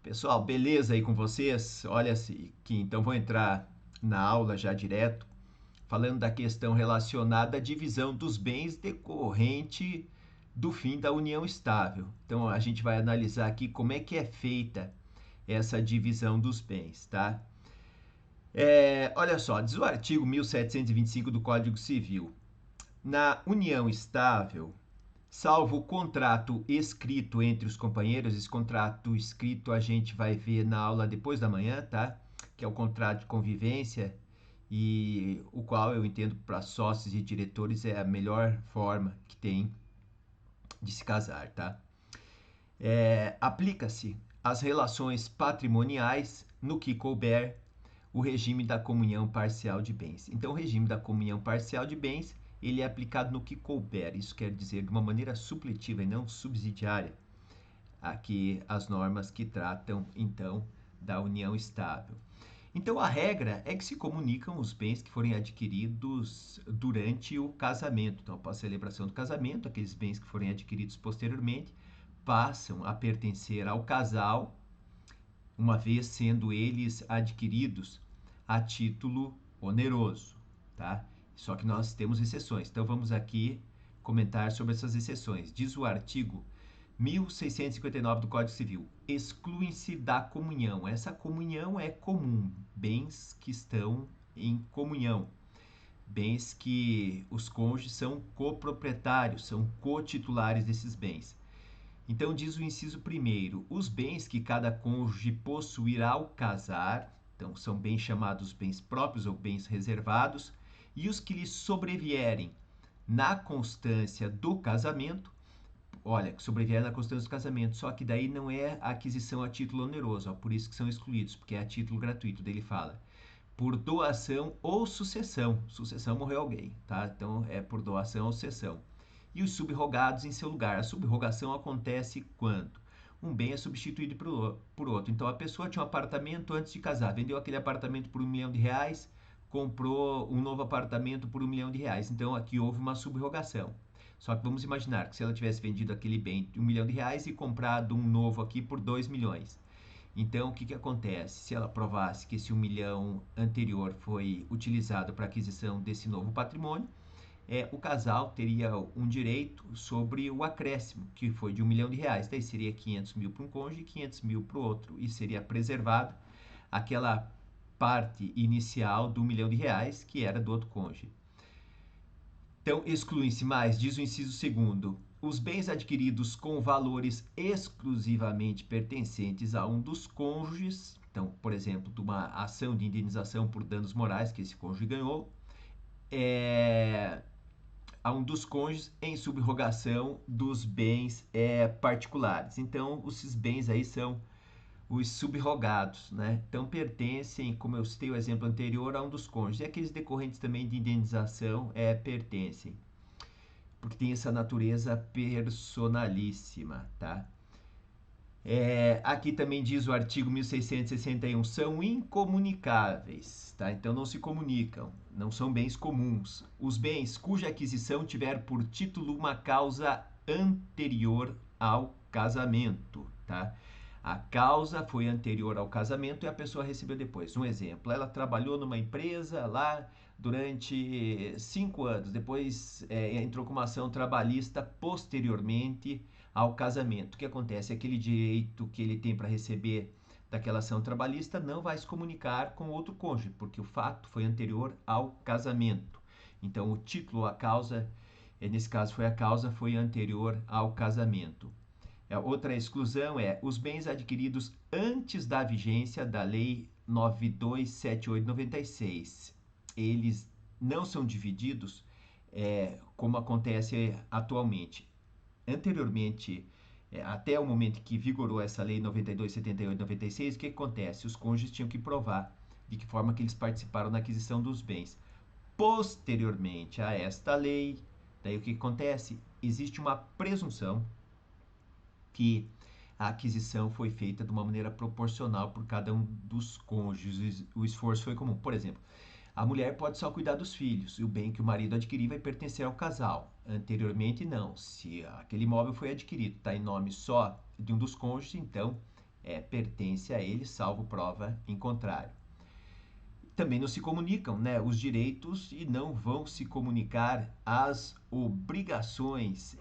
Pessoal, beleza aí com vocês? Olha que então vou entrar na aula já direto, falando da questão relacionada à divisão dos bens decorrente do fim da união estável. Então a gente vai analisar aqui como é que é feita essa divisão dos bens, tá? Olha só, diz o artigo 1725 do Código Civil. Na união estável, salvo o contrato escrito entre os companheiros, esse contrato escrito a gente vai ver na aula depois da manhã, tá? Que é o contrato de convivência e o qual eu entendo para sócios e diretores é a melhor forma que tem de se casar, tá? Aplica-se às relações patrimoniais no que couber o regime da comunhão parcial de bens. Então, o regime da comunhão parcial de bens ele é aplicado no que couber. Isso quer dizer de uma maneira supletiva e não subsidiária. Aqui as normas que tratam então da união estável. Então a regra é que se comunicam os bens que forem adquiridos durante o casamento. Então, após a celebração do casamento, aqueles bens que forem adquiridos posteriormente passam a pertencer ao casal, uma vez sendo eles adquiridos a título oneroso, tá? Só que nós temos exceções. Então vamos aqui comentar sobre essas exceções. Diz o artigo 1659 do Código Civil, excluem-se da comunhão. Essa comunhão é comum, bens que estão em comunhão, bens que os cônjuges são coproprietários, são cotitulares desses bens. Então diz o inciso primeiro, os bens que cada cônjuge possuirá ao casar, então são bens chamados bens próprios ou bens reservados, e os que lhe sobrevierem na constância do casamento, olha, que sobrevier na constância do casamento, só que daí não é aquisição a título oneroso, ó, por isso que são excluídos, porque é a título gratuito, daí ele fala, por doação ou sucessão, sucessão morreu alguém, tá? Então é por doação ou sucessão. E os subrogados em seu lugar. A subrogação acontece quando um bem é substituído por outro. Então a pessoa tinha um apartamento antes de casar, vendeu aquele apartamento por R$ 1 milhão, comprou um novo apartamento por R$ 1 milhão. Então aqui houve uma subrogação. Só que vamos imaginar que se ela tivesse vendido aquele bem de R$ 1 milhão e comprado um novo aqui por 2 milhões. Então, o que acontece? Se ela provasse que esse 1 milhão anterior foi utilizado para aquisição desse novo patrimônio, o casal teria um direito sobre o acréscimo, que foi de R$ 1 milhão. Daí seria 500 mil para um cônjuge e 500 mil para o outro. E seria preservado aquela parte inicial do R$ 1 milhão, que era do outro cônjuge. Então, excluem-se mais, diz o inciso segundo, os bens adquiridos com valores exclusivamente pertencentes a um dos cônjuges, então, por exemplo, de uma ação de indenização por danos morais que esse cônjuge ganhou, a um dos cônjuges em subrogação dos bens particulares. Então, esses bens aí são os subrogados, né? Então pertencem, como eu citei o exemplo anterior, a um dos cônjuges. E aqueles decorrentes também de indenização pertencem, porque tem essa natureza personalíssima, tá? Aqui também diz o artigo 1661, são incomunicáveis, tá? Então não se comunicam, não são bens comuns. Os bens cuja aquisição tiver por título uma causa anterior ao casamento, tá? A causa foi anterior ao casamento e a pessoa recebeu depois. Um exemplo, ela trabalhou numa empresa lá durante 5 anos, depois entrou com uma ação trabalhista posteriormente ao casamento. O que acontece? Aquele direito que ele tem para receber daquela ação trabalhista não vai se comunicar com outro cônjuge, porque o fato foi anterior ao casamento. Então, o título, a causa, nesse caso foi a causa, foi anterior ao casamento. Outra exclusão é os bens adquiridos antes da vigência da Lei 9278/96. Eles não são divididos como acontece atualmente. Anteriormente, até o momento que vigorou essa Lei 9278/96, o que acontece? Os cônjuges tinham que provar de que forma que eles participaram na aquisição dos bens. Posteriormente a esta lei, daí o que acontece? Existe uma presunção que a aquisição foi feita de uma maneira proporcional por cada um dos cônjuges, o esforço foi comum. Por exemplo, a mulher pode só cuidar dos filhos e o bem que o marido adquirir vai pertencer ao casal. Anteriormente, não. Se aquele imóvel foi adquirido, está em nome só de um dos cônjuges, então pertence a ele, salvo prova em contrário. Também não se comunicam, né, os direitos e não vão se comunicar as obrigações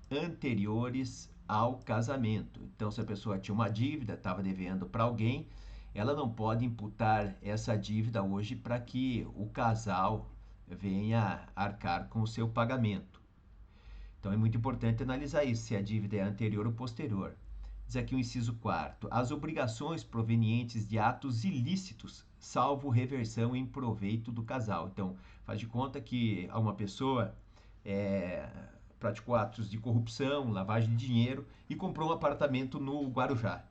anteriores ao casamento. Então, se a pessoa tinha uma dívida, estava devendo para alguém, ela não pode imputar essa dívida hoje para que o casal venha arcar com o seu pagamento. Então, é muito importante analisar isso, se a dívida é anterior ou posterior. Diz aqui o inciso 4º. As obrigações provenientes de atos ilícitos, salvo reversão em proveito do casal. Então, faz de conta que uma pessoa praticou atos de corrupção, lavagem de dinheiro e comprou um apartamento no Guarujá.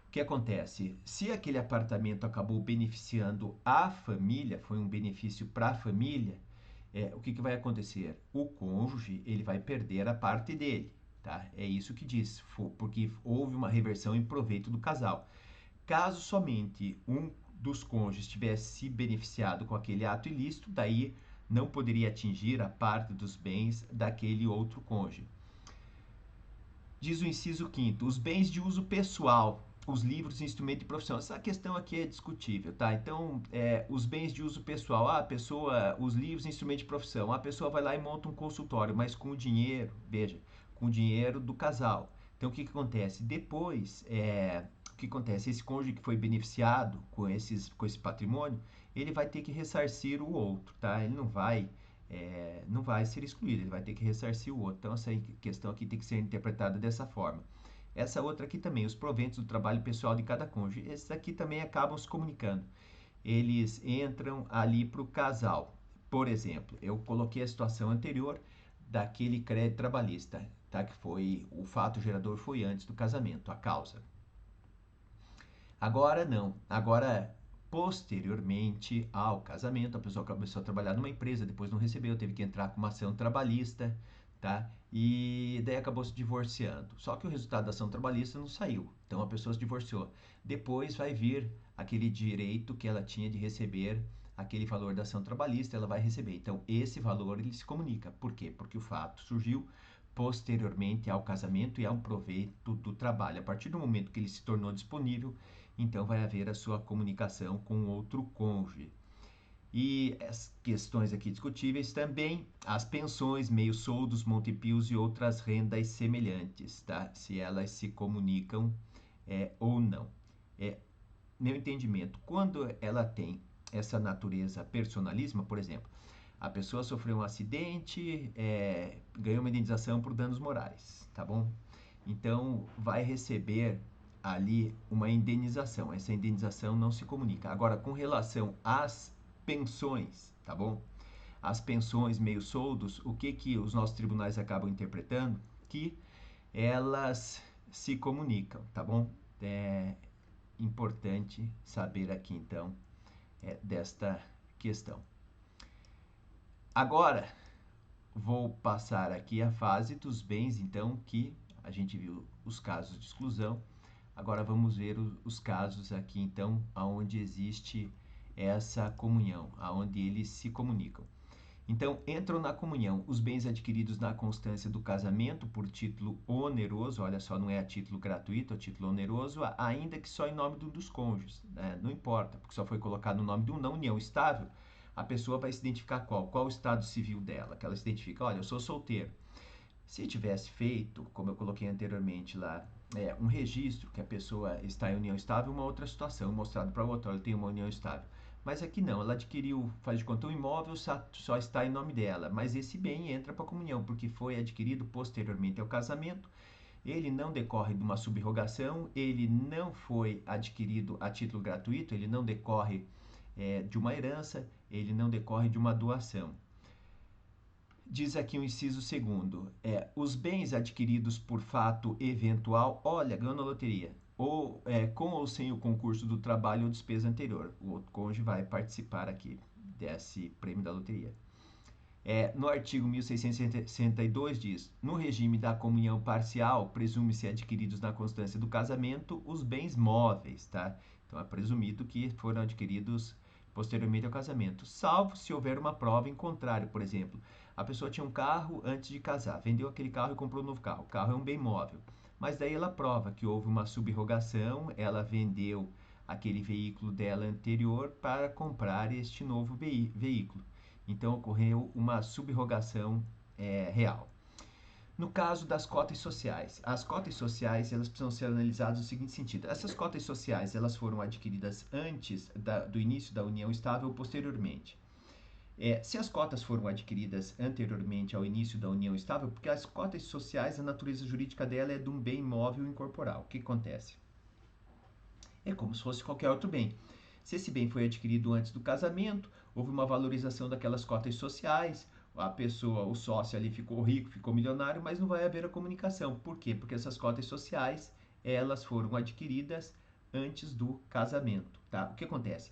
O que acontece? Se aquele apartamento acabou beneficiando a família, foi um benefício para a família, o que vai acontecer? O cônjuge ele vai perder a parte dele. Tá? É isso que diz, porque houve uma reversão em proveito do casal. Caso somente um dos cônjuges tivesse se beneficiado com aquele ato ilícito, daí não poderia atingir a parte dos bens daquele outro cônjuge. Diz o inciso 5º, os bens de uso pessoal, os livros, instrumento de profissão. Essa questão aqui é discutível, tá? Então, os bens de uso pessoal, os livros, instrumento de profissão, a pessoa vai lá e monta um consultório, mas com o dinheiro, veja, com o dinheiro do casal. Então, o que acontece? Depois, o que acontece? Esse cônjuge que foi beneficiado com esse patrimônio, ele vai ter que ressarcir o outro, tá? Ele não vai ser excluído, ele vai ter que ressarcir o outro. Então, essa questão aqui tem que ser interpretada dessa forma. Essa outra aqui também, os proventos do trabalho pessoal de cada cônjuge. Esses aqui também acabam se comunicando. Eles entram ali para o casal. Por exemplo, eu coloquei a situação anterior daquele crédito trabalhista, tá? Que foi, o fato gerador foi antes do casamento, a causa. Agora não. Agora, posteriormente ao casamento, a pessoa começou a trabalhar numa empresa, depois não recebeu, teve que entrar com uma ação trabalhista, tá? E daí acabou se divorciando. Só que o resultado da ação trabalhista não saiu. Então a pessoa se divorciou. Depois vai vir aquele direito que ela tinha de receber aquele valor da ação trabalhista, ela vai receber. Então esse valor ele se comunica. Por quê? Porque o fato surgiu posteriormente ao casamento e ao proveito do trabalho. A partir do momento que ele se tornou disponível, então vai haver a sua comunicação com outro cônjuge. E as questões aqui discutíveis também, as pensões, meios-soldos, montepios e outras rendas semelhantes, tá? Se elas se comunicam ou não. Meu entendimento, quando ela tem essa natureza personalíssima, por exemplo, a pessoa sofreu um acidente, ganhou uma indenização por danos morais, tá bom? Então, vai receber ali uma indenização. Essa indenização não se comunica. Agora, com relação às pensões, tá bom? As pensões meio-soldos, o que os nossos tribunais acabam interpretando? Que elas se comunicam, tá bom? É importante saber aqui, então, desta questão. Agora, vou passar aqui a fase dos bens, então, que a gente viu os casos de exclusão. Agora vamos ver os casos aqui, então, onde existe essa comunhão, aonde eles se comunicam. Então, entram na comunhão os bens adquiridos na constância do casamento por título oneroso, olha só, não é a título gratuito, é título oneroso, ainda que só em nome de um dos cônjuges, né? Não importa, porque só foi colocado no nome de um, na união estável, a pessoa vai se identificar qual o estado civil dela, que ela se identifica, olha, eu sou solteiro. Se tivesse feito, como eu coloquei anteriormente lá, um registro que a pessoa está em união estável, uma outra situação, mostrado para o outro, ela tem uma união estável. Mas aqui não, ela adquiriu, faz de conta, um imóvel só está em nome dela, mas esse bem entra para a comunhão, porque foi adquirido posteriormente ao casamento, ele não decorre de uma subrogação, ele não foi adquirido a título gratuito, ele não decorre de uma herança, ele não decorre de uma doação. Diz aqui o inciso 2º, os bens adquiridos por fato eventual, olha, ganhou na loteria, ou com ou sem o concurso do trabalho ou despesa anterior. O outro cônjuge vai participar aqui desse prêmio da loteria. No artigo 1662 diz, no regime da comunhão parcial, presume-se adquiridos na constância do casamento os bens móveis, tá? Então é presumido que foram adquiridos posteriormente ao casamento, salvo se houver uma prova em contrário. Por exemplo, a pessoa tinha um carro antes de casar, vendeu aquele carro e comprou um novo carro. O carro é um bem móvel. mas daí ela prova que houve uma subrogação, ela vendeu aquele veículo dela anterior para comprar este novo veículo. Então ocorreu uma subrogação real. No caso das cotas sociais, as cotas sociais elas precisam ser analisadas no seguinte sentido: essas cotas sociais elas foram adquiridas antes do início da união estável ou posteriormente. Se as cotas foram adquiridas anteriormente ao início da união estável, porque as cotas sociais, a natureza jurídica dela é de um bem móvel incorporal. O que acontece? É como se fosse qualquer outro bem. Se esse bem foi adquirido antes do casamento, houve uma valorização daquelas cotas sociais, a pessoa, o sócio ali ficou rico, ficou milionário, mas não vai haver a comunicação. Por quê? Porque essas cotas sociais, elas foram adquiridas antes do casamento, tá? O que acontece?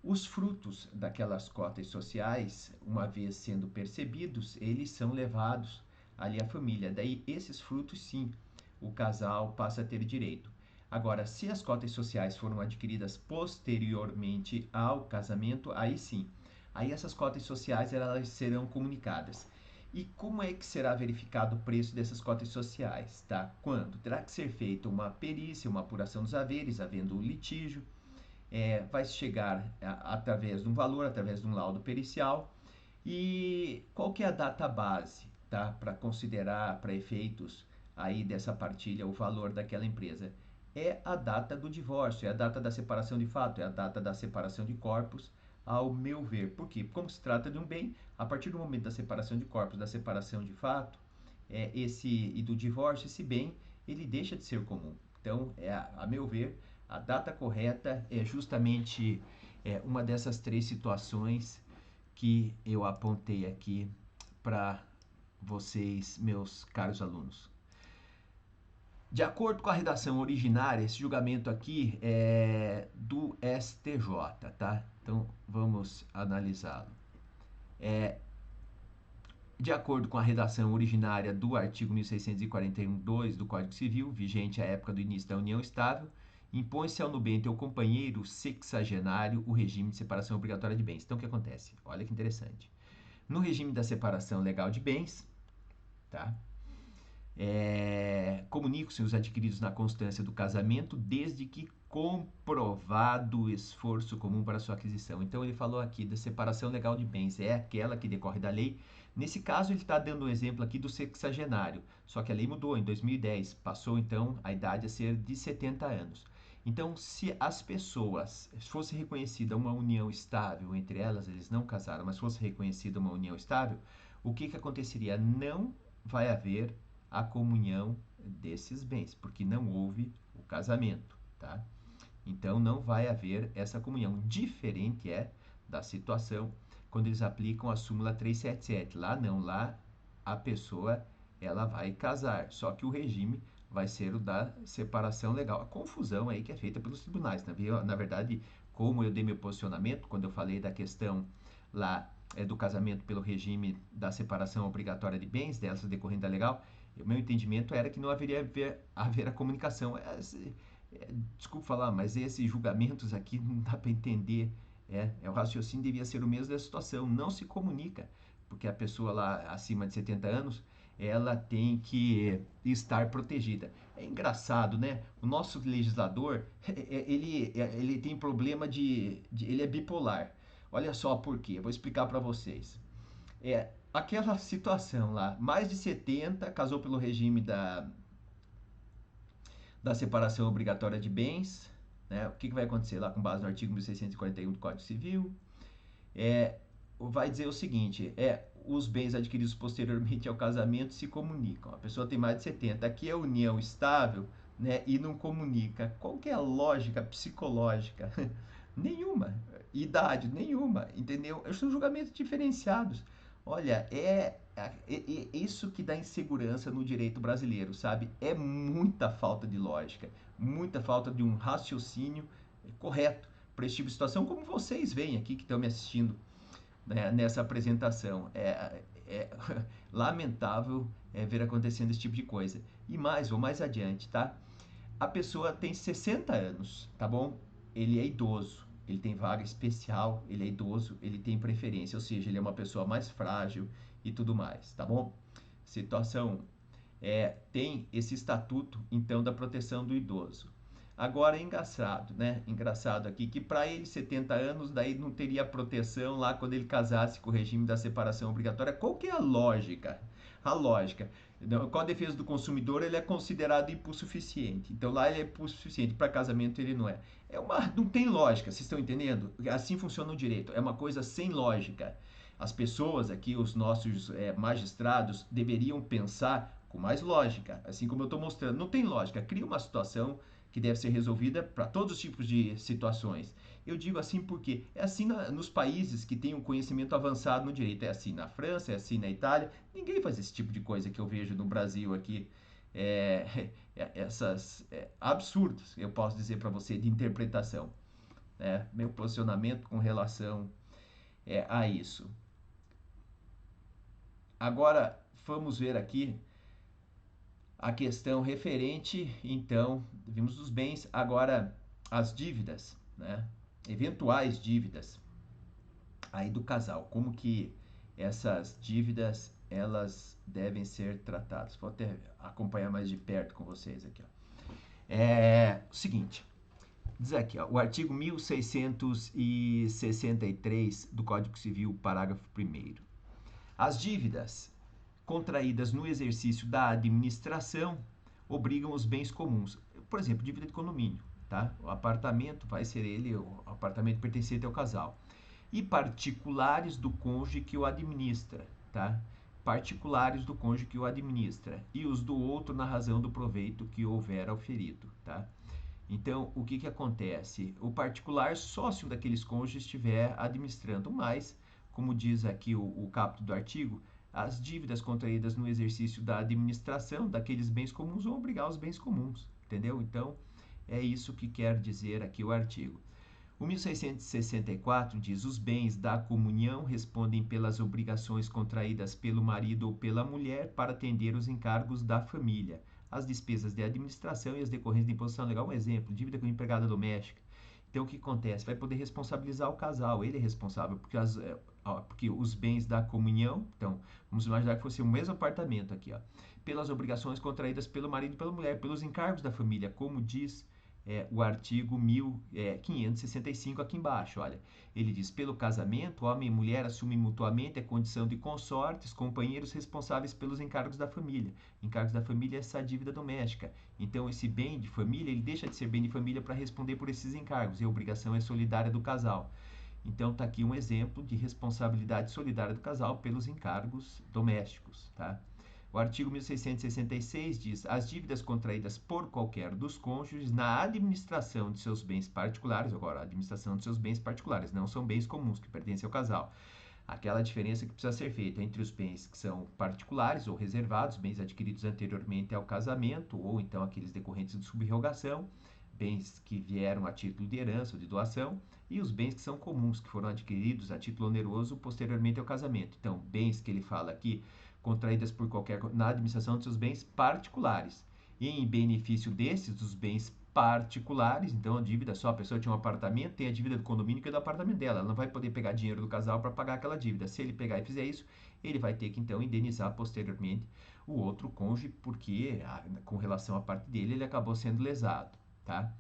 Os frutos daquelas cotas sociais, uma vez sendo percebidos, eles são levados ali à família. Daí, esses frutos, sim, o casal passa a ter direito. Agora, se as cotas sociais foram adquiridas posteriormente ao casamento, aí sim. Aí essas cotas sociais elas serão comunicadas. E como é que será verificado o preço dessas cotas sociais? Tá? Quando? Terá que ser feita uma perícia, uma apuração dos haveres, havendo litígio. Vai chegar através de um valor, através de um laudo pericial. E qual que é a data base, tá? Para considerar, para efeitos aí dessa partilha, o valor daquela empresa? É a data do divórcio, é a data da separação de fato, é a data da separação de corpos, ao meu ver. Por quê? Como se trata de um bem, a partir do momento da separação de corpos, da separação de fato, e do divórcio, esse bem, ele deixa de ser comum. Então, a meu ver, a data correta é justamente uma dessas três situações que eu apontei aqui para vocês, meus caros alunos. De acordo com a redação originária, esse julgamento aqui é do STJ, tá? Então, vamos analisá-lo. De acordo com a redação originária do artigo 1641-2 do Código Civil, vigente à época do início da união estável, impõe-se ao nubente ou companheiro sexagenário o regime de separação obrigatória de bens. Então, o que acontece? Olha que interessante. No regime da separação legal de bens, tá? Comunicam-se os adquiridos na constância do casamento, desde que comprovado o esforço comum para sua aquisição. Então, ele falou aqui da separação legal de bens, é aquela que decorre da lei. Nesse caso, ele está dando um exemplo aqui do sexagenário, só que a lei mudou em 2010, passou então a idade a ser de 70 anos. Então, se as pessoas, fosse reconhecida uma união estável entre elas, eles não casaram, mas fosse reconhecida uma união estável, o que aconteceria? Não vai haver a comunhão desses bens, porque não houve o casamento, tá? Então não vai haver essa comunhão. Diferente é da situação quando eles aplicam a súmula 377. Lá não, lá a pessoa ela vai casar, só que o regime vai ser o da separação legal. A confusão aí que é feita pelos tribunais. Na verdade, como eu dei meu posicionamento quando eu falei da questão lá do casamento pelo regime da separação obrigatória de bens, dessa decorrente da legal, o meu entendimento era que não haveria haver a comunicação. Desculpa falar, mas esses julgamentos aqui não dá para entender. O raciocínio devia ser o mesmo da situação. Não se comunica, porque a pessoa lá acima de 70 anos, ela tem que estar protegida. É engraçado, né? O nosso legislador, ele tem problema ele é bipolar. Olha só por quê. Eu vou explicar para vocês. Aquela situação lá, mais de 70, casou pelo regime da separação obrigatória de bens, né? O que vai acontecer lá com base no artigo 1641 do Código Civil? Vai dizer o seguinte, os bens adquiridos posteriormente ao casamento se comunicam. A pessoa tem mais de 70, aqui é união estável, né, e não comunica. Qual que é a lógica psicológica? Nenhuma. Idade, nenhuma, entendeu? São julgamentos diferenciados. Olha, isso que dá insegurança no direito brasileiro, sabe? É muita falta de lógica, muita falta de um raciocínio correto para esse tipo de situação, como vocês veem aqui que estão me assistindo, né, nessa apresentação. Lamentável ver acontecendo esse tipo de coisa. E mais, vou mais adiante, tá? A pessoa tem 60 anos, tá bom? Ele é idoso, ele tem vaga especial, ele é idoso, ele tem preferência, ou seja, ele é uma pessoa mais frágil e tudo mais, tá bom? Situação tem esse estatuto, então, da proteção do idoso. Agora é engraçado, né? Engraçado aqui que para ele 70 anos daí não teria proteção lá quando ele casasse com o regime da separação obrigatória. Qual que é a lógica? A lógica. Com a defesa do consumidor ele é considerado hipossuficiente. Então lá ele é hipossuficiente, para casamento ele não é. Não tem lógica, vocês estão entendendo? Assim funciona o direito. É uma coisa sem lógica. As pessoas aqui, os nossos magistrados, deveriam pensar com mais lógica, assim como eu estou mostrando. Não tem lógica. Cria uma situação que deve ser resolvida para todos os tipos de situações. Eu digo assim porque é assim nos países que têm um conhecimento avançado no direito. É assim na França, é assim na Itália. Ninguém faz esse tipo de coisa que eu vejo no Brasil aqui. Essas absurdos, eu posso dizer para você, de interpretação. Meu posicionamento com relação a isso. Agora, vamos ver aqui a questão referente, então, vimos os bens, agora as dívidas, né? Eventuais dívidas aí do casal, como que essas dívidas elas devem ser tratadas. Vou até acompanhar mais de perto com vocês aqui. Ó. O seguinte, diz aqui, ó, o artigo 1663 do Código Civil, parágrafo 1º. As dívidas contraídas no exercício da administração obrigam os bens comuns. Por exemplo, dívida de condomínio, tá? O apartamento vai ser o apartamento pertencente ao casal. E particulares do cônjuge que o administra, tá? Particulares do cônjuge que o administra e os do outro na razão do proveito que houver auferido, tá? Então, o que acontece? O particular só se um daqueles cônjuges estiver administrando, mas, como diz aqui o caput do artigo, as dívidas contraídas no exercício da administração daqueles bens comuns vão obrigar os bens comuns, entendeu? Então, é isso que quer dizer aqui o artigo. O 1664 diz: os bens da comunhão respondem pelas obrigações contraídas pelo marido ou pela mulher para atender os encargos da família, as despesas de administração e as decorrências de imposição legal. Um exemplo, dívida com empregada doméstica. Então, o que acontece? Vai poder responsabilizar o casal, ele é responsável, porque os bens da comunhão, então, vamos imaginar que fosse o mesmo apartamento aqui, ó, pelas obrigações contraídas pelo marido e pela mulher, pelos encargos da família, como diz o artigo 1565 aqui embaixo, olha, ele diz: pelo casamento, homem e mulher assumem mutuamente a condição de consortes, companheiros responsáveis pelos encargos da família. Encargos da família é essa dívida doméstica. Então, esse bem de família, ele deixa de ser bem de família para responder por esses encargos, e a obrigação é solidária do casal. Então, está aqui um exemplo de responsabilidade solidária do casal pelos encargos domésticos, tá? O artigo 1666 diz: as dívidas contraídas por qualquer dos cônjuges na administração de seus bens particulares, agora, a administração de seus bens particulares, não são bens comuns que pertencem ao casal. Aquela diferença que precisa ser feita entre os bens que são particulares ou reservados, bens adquiridos anteriormente ao casamento, ou então aqueles decorrentes de subrogação, bens que vieram a título de herança ou de doação, e os bens que são comuns, que foram adquiridos a título oneroso posteriormente ao casamento. Então, bens que ele fala aqui, contraídas por na administração de seus bens particulares. E em benefício desses, dos bens particulares, então a dívida só, a pessoa tinha um apartamento, tem a dívida do condomínio que é do apartamento dela, ela não vai poder pegar dinheiro do casal para pagar aquela dívida. Se ele pegar e fizer isso, ele vai ter que então indenizar posteriormente o outro cônjuge, porque com relação à parte dele, ele acabou sendo lesado, tá?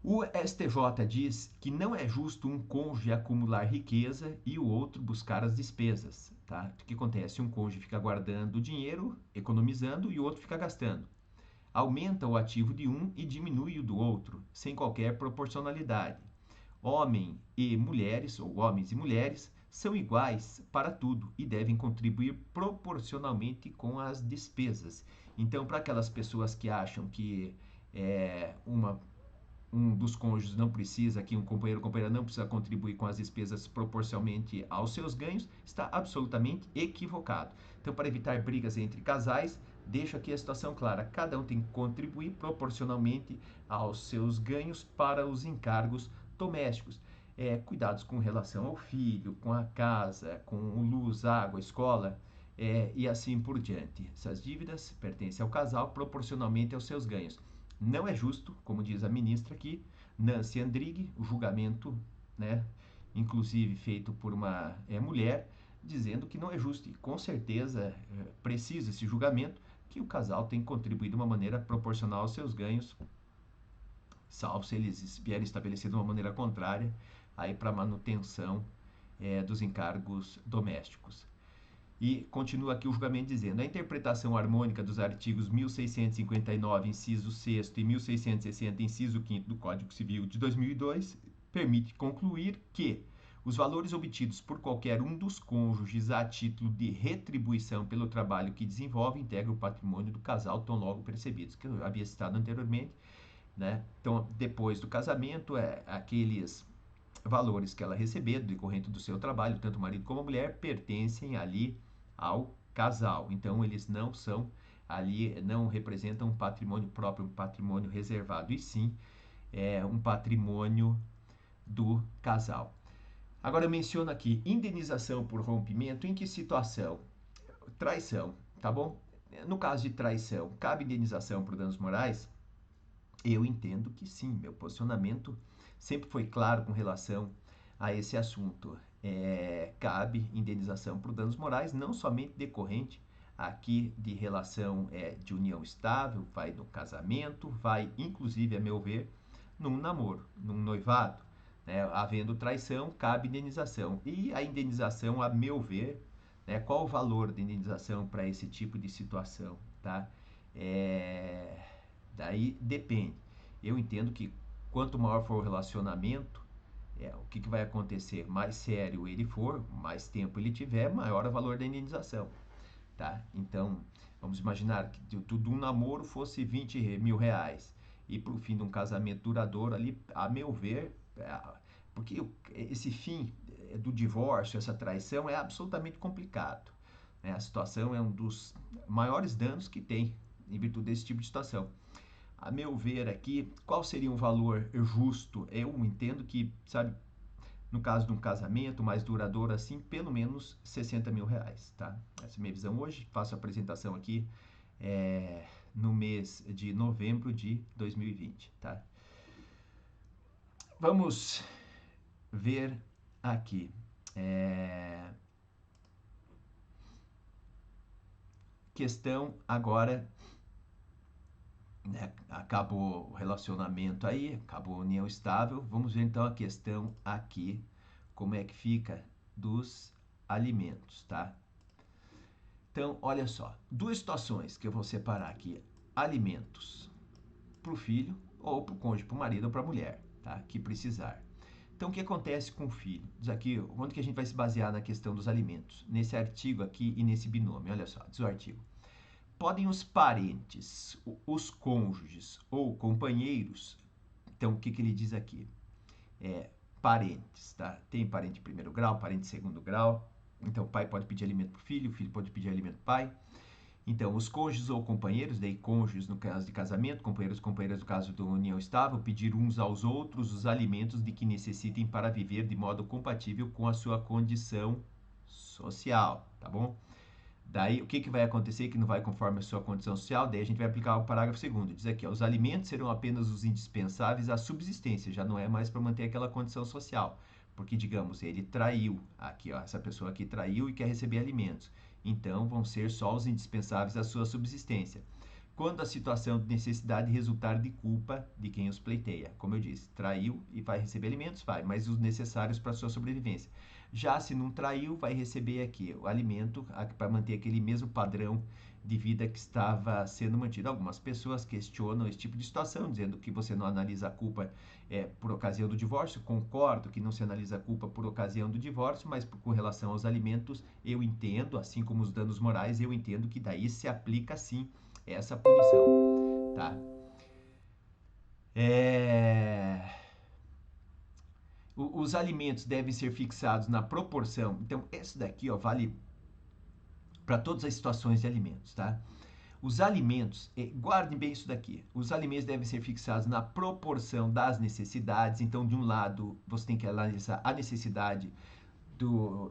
O STJ diz que não é justo um cônjuge acumular riqueza e o outro buscar as despesas, tá? O que acontece? Um cônjuge fica guardando dinheiro, economizando, e o outro fica gastando. Aumenta o ativo de um e diminui o do outro, sem qualquer proporcionalidade. Homem e mulheres, ou homens e mulheres, são iguais para tudo e devem contribuir proporcionalmente com as despesas. Então, para aquelas pessoas que acham que um dos cônjuges não precisa, que um companheiro ou companheira não precisa contribuir com as despesas proporcionalmente aos seus ganhos, está absolutamente equivocado. Então, para evitar brigas entre casais, deixo aqui a situação clara: cada um tem que contribuir proporcionalmente aos seus ganhos para os encargos domésticos. Cuidados com relação ao filho, com a casa, com luz, água, escola, e assim por diante. Essas dívidas pertencem ao casal proporcionalmente aos seus ganhos. Não é justo, como diz a ministra aqui, Nancy Andrighi, o julgamento, né, inclusive feito por uma mulher, dizendo que não é justo. E com certeza precisa esse julgamento, que o casal tem contribuído de uma maneira proporcional aos seus ganhos, salvo se eles vierem estabelecidos de uma maneira contrária aí para manutenção dos encargos domésticos. E continua aqui o julgamento dizendo: a interpretação harmônica dos artigos 1659, inciso 6º, e 1660, inciso 5º do Código Civil de 2002 permite concluir que os valores obtidos por qualquer um dos cônjuges a título de retribuição pelo trabalho que desenvolve integram o patrimônio do casal tão logo percebidos, que eu havia citado anteriormente, né? Então, depois do casamento, aqueles valores que ela receber decorrente do seu trabalho, tanto o marido como a mulher, pertencem ali ao casal. Então, eles não são ali, não representam um patrimônio próprio, um patrimônio reservado, e sim um patrimônio do casal. Agora eu menciono aqui indenização por rompimento. Em que situação? Traição, tá bom? No caso de traição, cabe indenização por danos morais? Eu entendo que sim. Meu posicionamento sempre foi claro com relação a esse assunto. Cabe indenização por danos morais, não somente decorrente aqui de relação de união estável, vai no casamento, vai inclusive, a meu ver, num namoro, num noivado. Havendo traição, cabe indenização. E a indenização, a meu ver, qual o valor da indenização para esse tipo de situação? Tá? Daí depende. Eu entendo que quanto maior for o relacionamento, o que vai acontecer? Mais sério ele for, mais tempo ele tiver, maior o valor da indenização. Tá? Então, vamos imaginar que de um namoro fosse 20 mil reais. E para o fim de um casamento duradouro ali, a meu ver, porque esse fim do divórcio, essa traição é absolutamente complicado. A situação é um dos maiores danos que tem em virtude desse tipo de situação. A meu ver aqui, qual seria um valor justo? Eu entendo que, sabe, no caso de um casamento mais duradouro assim, pelo menos 60 mil reais, tá? Essa é a minha visão hoje. Faço a apresentação aqui no mês de novembro de 2020, tá? Vamos ver aqui. Questão agora, acabou o relacionamento aí, acabou a união estável. Vamos ver então a questão aqui, como é que fica dos alimentos, tá? Então, olha só, duas situações que eu vou separar aqui: alimentos para o filho ou para o cônjuge, para o marido ou para a mulher, tá? Que precisar. Então, o que acontece com o filho? Diz aqui, onde que a gente vai se basear na questão dos alimentos? Nesse artigo aqui e nesse binômio, olha só, diz o artigo. Podem os parentes, os cônjuges ou companheiros, então o que ele diz aqui? Parentes, tá? Tem parente de primeiro grau, parente de segundo grau. Então, o pai pode pedir alimento para o filho pode pedir alimento para o pai. Então, os cônjuges ou companheiros, daí cônjuges no caso de casamento, companheiros no caso de união estável, pedir uns aos outros os alimentos de que necessitem para viver de modo compatível com a sua condição social, tá bom? Daí, o que vai acontecer que não vai conforme a sua condição social? Daí a gente vai aplicar o parágrafo 2º. Diz aqui, os alimentos serão apenas os indispensáveis à subsistência, já não é mais para manter aquela condição social. Porque, digamos, ele traiu, aqui, ó, essa pessoa aqui traiu e quer receber alimentos. Então, vão ser só os indispensáveis à sua subsistência. Quando a situação de necessidade resultar de culpa de quem os pleiteia. Como eu disse, traiu e vai receber alimentos, vai, mas os necessários para a sua sobrevivência. Já se não traiu, vai receber aqui o alimento para manter aquele mesmo padrão de vida que estava sendo mantido. Algumas pessoas questionam esse tipo de situação, dizendo que você não analisa a culpa por ocasião do divórcio. Concordo que não se analisa a culpa por ocasião do divórcio, mas com relação aos alimentos, eu entendo, assim como os danos morais, eu entendo que daí se aplica sim essa punição, tá? Os alimentos devem ser fixados na proporção. Então, esse daqui, ó, vale para todas as situações de alimentos, tá? Os alimentos, guardem bem isso daqui. Os alimentos devem ser fixados na proporção das necessidades. Então, de um lado, você tem que analisar a necessidade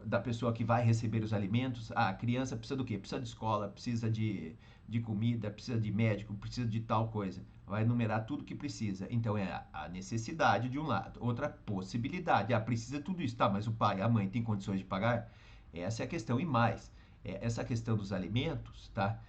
da pessoa que vai receber os alimentos. A criança precisa do quê? Precisa de escola, precisa de comida, precisa de médico, precisa de tal coisa. Vai enumerar tudo que precisa. Então, é a necessidade de um lado. Outra possibilidade. Precisa de tudo isso. Tá, mas o pai, a mãe tem condições de pagar? Essa é a questão. E mais, essa questão dos alimentos, tá?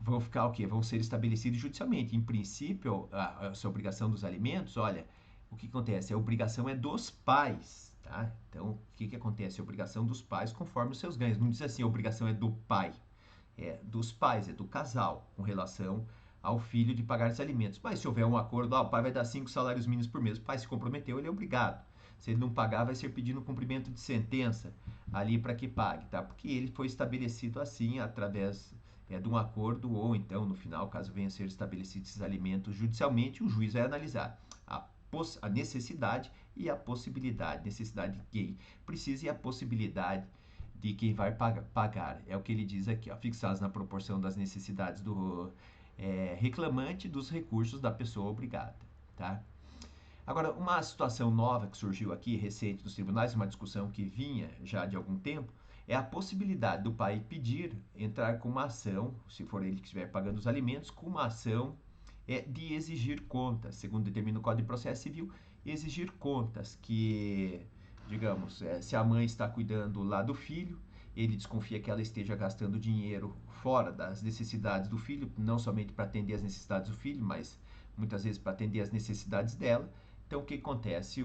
Vão ficar o quê? Vão ser estabelecidos judicialmente. Em princípio, essa obrigação dos alimentos, olha, o que acontece? A obrigação é dos pais, tá? Então, o que acontece? A obrigação dos pais conforme os seus ganhos. Não diz assim, a obrigação é do pai. É dos pais, é do casal, com relação ao filho de pagar esses alimentos. Mas se houver um acordo, o pai vai dar 5 salários mínimos por mês, o pai se comprometeu, ele é obrigado. Se ele não pagar, vai ser pedido um cumprimento de sentença ali para que pague, tá? Porque ele foi estabelecido assim, através de um acordo, ou então, no final, caso venha a ser estabelecidos esses alimentos judicialmente, o juiz vai analisar a necessidade e a possibilidade, necessidade de quem precisa e a possibilidade de quem vai pagar. É o que ele diz aqui, ó, fixados na proporção das necessidades do reclamante dos recursos da pessoa obrigada, tá? Agora, uma situação nova que surgiu aqui, recente, nos tribunais, uma discussão que vinha já de algum tempo, é a possibilidade do pai pedir, entrar com uma ação, se for ele que estiver pagando os alimentos, com uma ação de exigir contas, segundo determina o Código de Processo Civil, exigir contas que, digamos, se a mãe está cuidando lá do filho, ele desconfia que ela esteja gastando dinheiro fora das necessidades do filho, não somente para atender as necessidades do filho, mas muitas vezes para atender as necessidades dela. Então, o que acontece?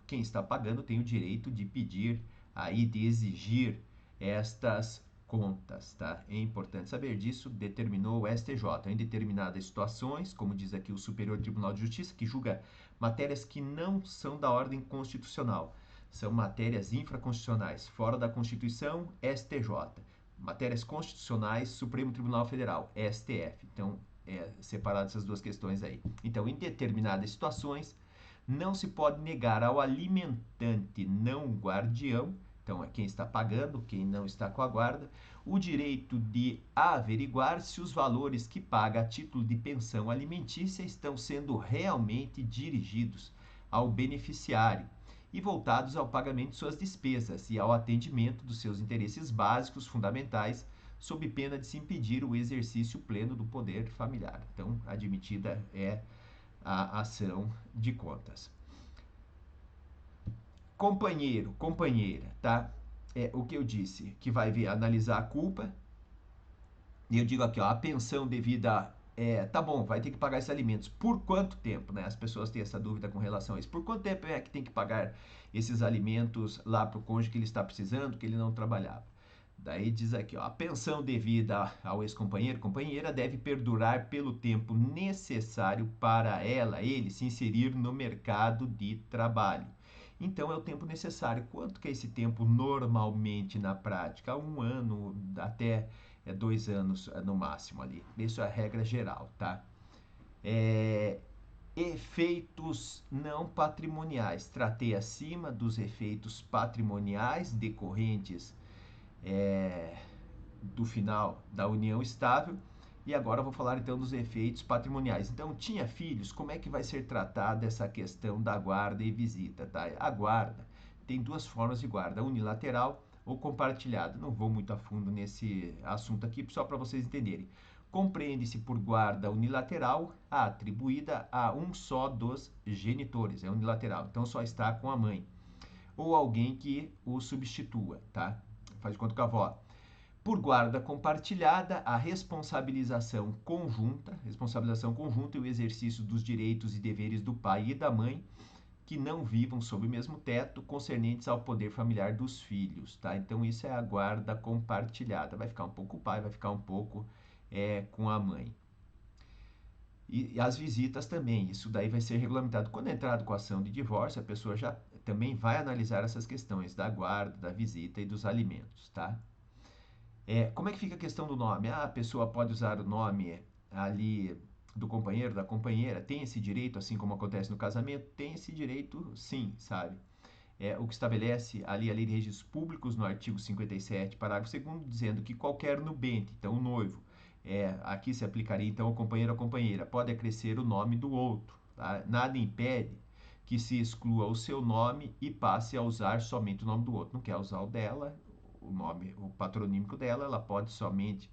Quem está pagando tem o direito de pedir, aí, de exigir estas contas, tá? É importante saber disso, determinou o STJ. Em determinadas situações, como diz aqui o Superior Tribunal de Justiça, que julga matérias que não são da ordem constitucional, são matérias infraconstitucionais, fora da Constituição, STJ. Matérias constitucionais, Supremo Tribunal Federal, STF. Então, separado essas duas questões aí. Então, em determinadas situações, não se pode negar ao alimentante não guardião, então é quem está pagando, quem não está com a guarda, o direito de averiguar se os valores que paga a título de pensão alimentícia estão sendo realmente dirigidos ao beneficiário e voltados ao pagamento de suas despesas e ao atendimento dos seus interesses básicos fundamentais, sob pena de se impedir o exercício pleno do poder familiar. Então, admitida é a ação de contas. Companheiro, companheira, tá? É o que eu disse, que vai analisar a culpa. E eu digo aqui, ó, a pensão devida tá bom, vai ter que pagar esses alimentos. Por quanto tempo, né? As pessoas têm essa dúvida com relação a isso. Por quanto tempo é que tem que pagar esses alimentos lá para o cônjuge que ele está precisando, que ele não trabalhava? Daí diz aqui, ó, a pensão devida ao ex-companheiro, companheira, deve perdurar pelo tempo necessário para ele se inserir no mercado de trabalho. Então, é o tempo necessário. Quanto que é esse tempo normalmente na prática? 1 ano, até 2 anos no máximo ali. Isso é a regra geral, tá? Efeitos não patrimoniais. Tratei acima dos efeitos patrimoniais decorrentes do final da união estável. E agora eu vou falar então dos efeitos patrimoniais. Então, tinha filhos, como é que vai ser tratada essa questão da guarda e visita, tá? A guarda tem duas formas de guarda, unilateral ou compartilhada. Não vou muito a fundo nesse assunto aqui, só para vocês entenderem. Compreende-se por guarda unilateral a atribuída a um só dos genitores, é unilateral, então só está com a mãe. Ou alguém que o substitua, tá? Faz de conta com a avó. Por guarda compartilhada, a responsabilização conjunta e o exercício dos direitos e deveres do pai e da mãe que não vivam sob o mesmo teto, concernentes ao poder familiar dos filhos, tá? Então isso é a guarda compartilhada. Vai ficar um pouco o pai, vai ficar um pouco com a mãe. E as visitas também, isso daí vai ser regulamentado. Quando é entrado com a ação de divórcio, a pessoa já também vai analisar essas questões da guarda, da visita e dos alimentos, tá? Como é que fica a questão do nome? A pessoa pode usar o nome ali do companheiro, da companheira, tem esse direito, assim como acontece no casamento? Tem esse direito, sim, sabe? O que estabelece ali a Lei de Registros Públicos, no artigo 57, parágrafo 2º, dizendo que qualquer nubente, então o noivo, aqui se aplicaria então ao companheiro ou companheira, pode acrescer o nome do outro, tá? Nada impede que se exclua o seu nome e passe a usar somente o nome do outro. Não quer usar o dela, o nome, o patronímico dela, ela pode somente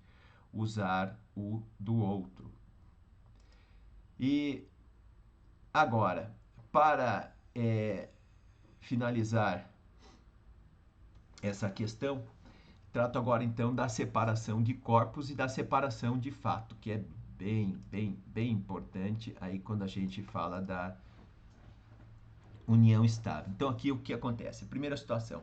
usar o do outro. E agora, para finalizar essa questão, trato agora então da separação de corpos e da separação de fato, que é bem importante aí quando a gente fala da união estável. Então aqui o que acontece? Primeira situação.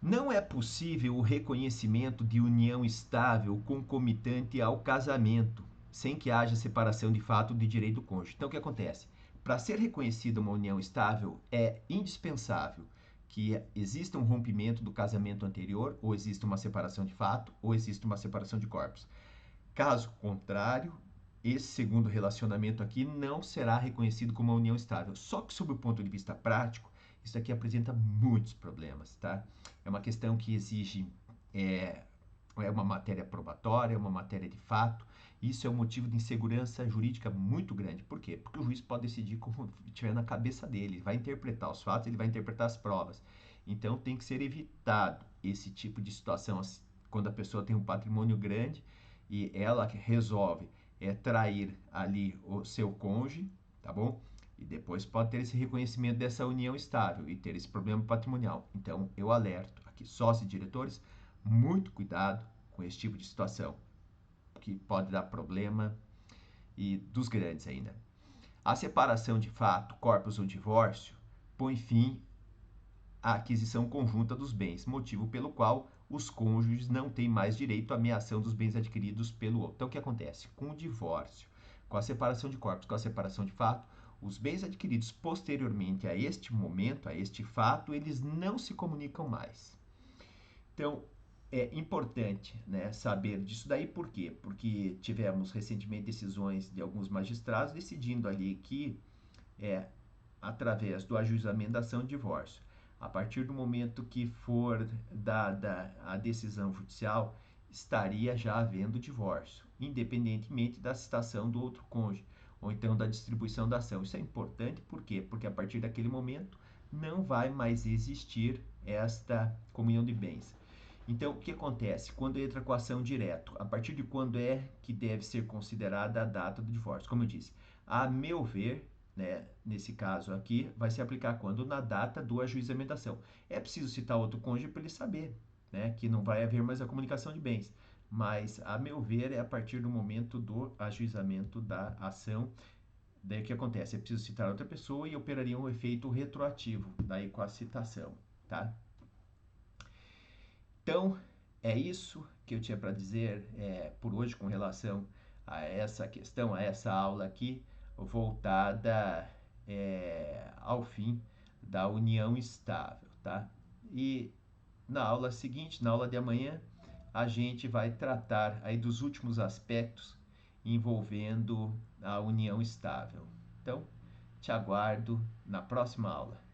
Não é possível o reconhecimento de união estável concomitante ao casamento, sem que haja separação de fato de direito do cônjuge. Então o que acontece? Para ser reconhecida uma união estável, é indispensável que exista um rompimento do casamento anterior, ou exista uma separação de fato, ou exista uma separação de corpos. Caso contrário, esse segundo relacionamento aqui não será reconhecido como uma união estável. Só que, sob o ponto de vista prático, isso aqui apresenta muitos problemas, tá? É uma questão que exige uma matéria probatória, uma matéria de fato. Isso é um motivo de insegurança jurídica muito grande. Por quê? Porque o juiz pode decidir como estiver na cabeça dele. Ele vai interpretar os fatos, ele vai interpretar as provas. Então, tem que ser evitado esse tipo de situação quando a pessoa tem um patrimônio grande e ela resolve trair ali o seu cônjuge, tá bom? E depois pode ter esse reconhecimento dessa união estável e ter esse problema patrimonial. Então, eu alerto aqui, sócios e diretores, muito cuidado com esse tipo de situação, que pode dar problema e dos grandes ainda. A separação de fato, corpus ou divórcio, põe fim à aquisição conjunta dos bens, motivo pelo qual os cônjuges não têm mais direito à meação dos bens adquiridos pelo outro. Então, o que acontece? Com o divórcio, com a separação de corpos, com a separação de fato, os bens adquiridos posteriormente a este momento, a este fato, eles não se comunicam mais. Então, é importante, né, saber disso daí, por quê? Porque tivemos recentemente decisões de alguns magistrados decidindo ali que através do ajuizamento da ação de divórcio, a partir do momento que for dada a decisão judicial, estaria já havendo divórcio, independentemente da citação do outro cônjuge, ou então da distribuição da ação. Isso é importante, por quê? Porque a partir daquele momento não vai mais existir esta comunhão de bens. Então, o que acontece? Quando entra com a ação direto, a partir de quando é que deve ser considerada a data do divórcio? Como eu disse, a meu ver, né, nesse caso aqui, vai se aplicar quando? Na data do ajuizamento da ação. É preciso citar outro cônjuge para ele saber, né, que não vai haver mais a comunicação de bens. Mas, a meu ver, é a partir do momento do ajuizamento da ação. Daí o que acontece? É preciso citar outra pessoa e operaria um efeito retroativo, daí com a citação, tá? Então, é isso que eu tinha para dizer por hoje com relação a essa questão, a essa aula aqui, voltada ao fim da união estável, tá? E na aula seguinte, na aula de amanhã, a gente vai tratar aí dos últimos aspectos envolvendo a união estável. Então, te aguardo na próxima aula.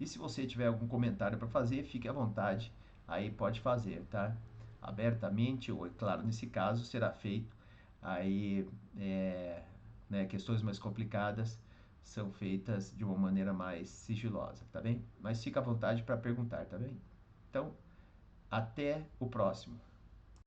E se você tiver algum comentário para fazer, fique à vontade, aí pode fazer, tá? Abertamente, ou é claro, nesse caso será feito aí, né, questões mais complicadas são feitas de uma maneira mais sigilosa, tá bem? Mas fica à vontade para perguntar, tá bem? Então, até o próximo.